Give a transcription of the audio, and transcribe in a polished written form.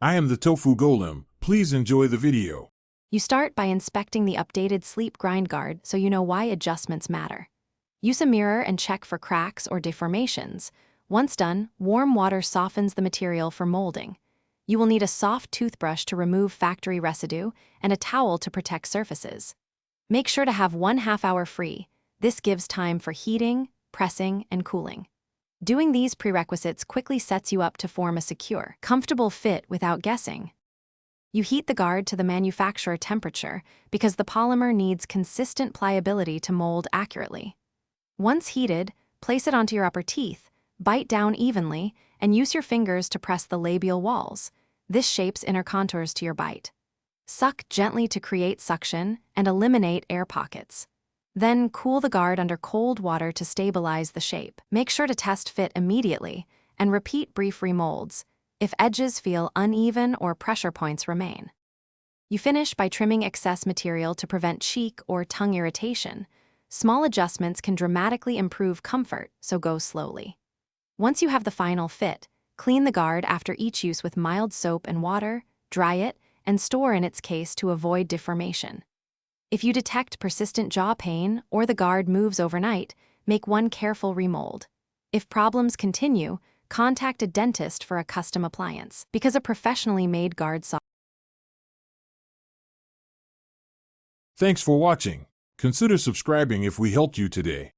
I am the Tofu Golem. Please enjoy the video. You start by inspecting the updated sleep grind guard so you know why adjustments matter. Use a mirror and check for cracks or deformations. Once done, warm water softens the material for molding. You will need a soft toothbrush to remove factory residue and a towel to protect surfaces. Make sure to have 1/2 hour free. This gives time for heating, pressing, and cooling. Doing these prerequisites quickly sets you up to form a secure, comfortable fit without guessing. You heat the guard to the manufacturer temperature because the polymer needs consistent pliability to mold accurately. Once heated, place it onto your upper teeth, bite down evenly, and use your fingers to press the labial walls. This shapes inner contours to your bite. Suck gently to create suction and eliminate air pockets. Then cool the guard under cold water to stabilize the shape. Make sure to test fit immediately and repeat brief remolds if edges feel uneven or pressure points remain. You finish by trimming excess material to prevent cheek or tongue irritation. Small adjustments can dramatically improve comfort, so go slowly. Once you have the final fit, clean the guard after each use with mild soap and water, dry it, and store in its case to avoid deformation. If you detect persistent jaw pain or the guard moves overnight, make one careful remold. If problems continue, contact a dentist for a custom appliance, because a professionally made guard solves. Thanks for watching. Consider subscribing if we helped you today.